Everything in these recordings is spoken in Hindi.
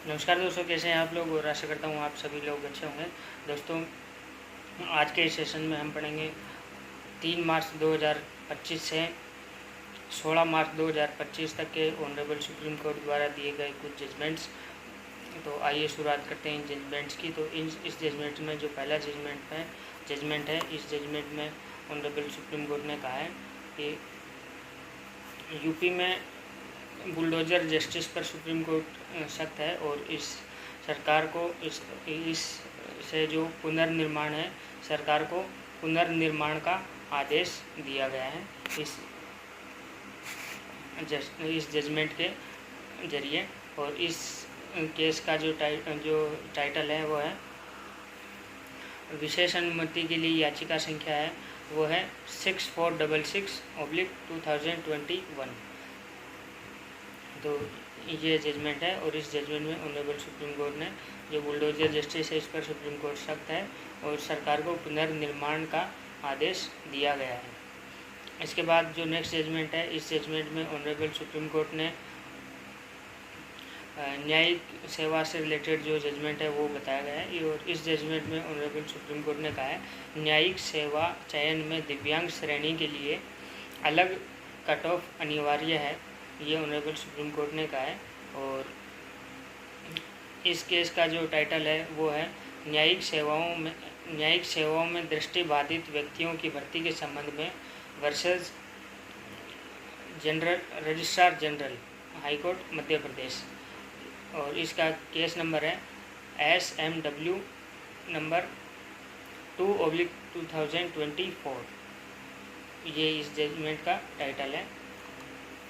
नमस्कार दोस्तों, कैसे हैं आप लोग। और आशा करता हूँ आप सभी लोग अच्छे होंगे। दोस्तों, आज के इस सेशन में हम पढ़ेंगे 3 मार्च 2025 से 16 मार्च 2025 तक के ऑनरेबल सुप्रीम कोर्ट द्वारा दिए गए कुछ जजमेंट्स। तो आइए शुरुआत करते हैं इन जजमेंट्स की। तो इस जजमेंट में जो पहला जजमेंट है, इस जजमेंट में ऑनरेबल सुप्रीम कोर्ट ने कहा है कि यूपी में बुलडोजर जस्टिस पर सुप्रीम कोर्ट सख्त है और इस सरकार को इस से जो पुनर्निर्माण है, सरकार को पुनर्निर्माण का आदेश दिया गया है इस जजमेंट के जरिए। और इस केस का जो टाइटल है वो है विशेष अनुमति के लिए याचिका संख्या है वो है 6466/2021। तो ये जजमेंट है और इस जजमेंट में ऑनरेबल सुप्रीम कोर्ट ने जो बुलडोजर जस्टिस है इस पर सुप्रीम कोर्ट सख्त है और सरकार को पुनर्निर्माण का आदेश दिया गया है। इसके बाद जो नेक्स्ट जजमेंट है, इस जजमेंट में ऑनरेबल सुप्रीम कोर्ट ने न्यायिक सेवा से रिलेटेड जो जजमेंट है वो बताया गया है। और इस जजमेंट में ऑनरेबल सुप्रीम कोर्ट ने कहा है न्यायिक सेवा चयन में दिव्यांग श्रेणी के लिए अलग कट ऑफ अनिवार्य है, ये ऑनरेबल सुप्रीम कोर्ट ने कहा है। और इस केस का जो टाइटल है वो है न्यायिक सेवाओं में दृष्टिबाधित व्यक्तियों की भर्ती के संबंध में versus registrar general high court Madhya Pradesh. और इसका केस नंबर है SMW नंबर 2/2024। ये इस जजमेंट का टाइटल है।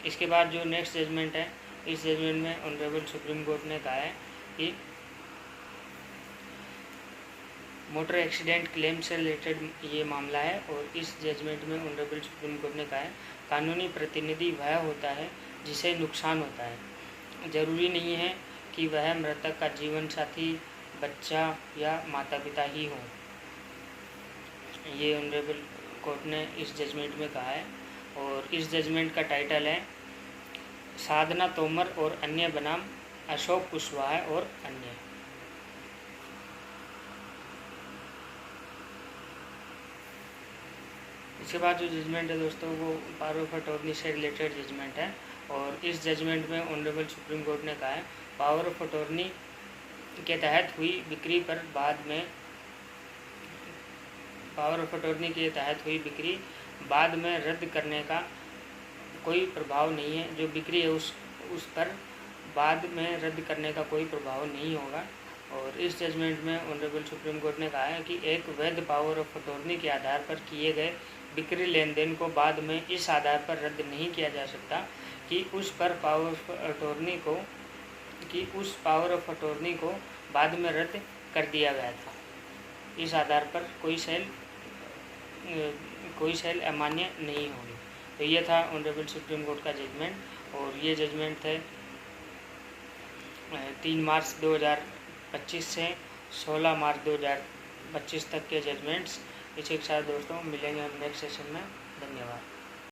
इसके बाद जो नेक्स्ट जजमेंट है, इस जजमेंट में ऑनरेबल सुप्रीम कोर्ट ने कहा है कि मोटर एक्सीडेंट क्लेम से रिलेटेड ये मामला है। और इस जजमेंट में ऑनरेबल सुप्रीम कोर्ट ने कहा है कानूनी प्रतिनिधि वह होता है जिसे नुकसान होता है, जरूरी नहीं है कि वह मृतक का जीवन साथी, बच्चा या माता पिता ही हो। ये ऑनरेबल कोर्ट ने इस जजमेंट में कहा है। और इस जजमेंट का टाइटल है साधना तोमर और अन्य बनाम अशोक कुशवाहा और अन्य। इसके बाद जो जजमेंट है दोस्तों वो पावर ऑफ अटॉर्नी से रिलेटेड जजमेंट है। और इस जजमेंट में ऑनरेबल सुप्रीम कोर्ट ने कहा है पावर ऑफ अटॉर्नी के तहत हुई बिक्री पर बाद में रद्द करने का कोई प्रभाव नहीं है। जो बिक्री है उस पर बाद में रद्द करने का कोई प्रभाव नहीं होगा। और इस जजमेंट में ऑनरेबल सुप्रीम कोर्ट ने कहा है कि एक वैध पावर ऑफ अटॉर्नी के आधार पर किए गए बिक्री लेन देन को बाद में इस आधार पर रद्द नहीं किया जा सकता कि उस पावर ऑफ अटॉर्नी को बाद में रद्द कर दिया गया था। इस आधार पर कोई सेल अमान्य नहीं होगी। तो ये था ऑनरेबल सुप्रीम कोर्ट का जजमेंट। और ये जजमेंट थे 3 मार्च 2025 से 16 मार्च 2025 तक के जजमेंट्स। इसी के साथ दोस्तों मिलेंगे हम नेक्स्ट सेशन में।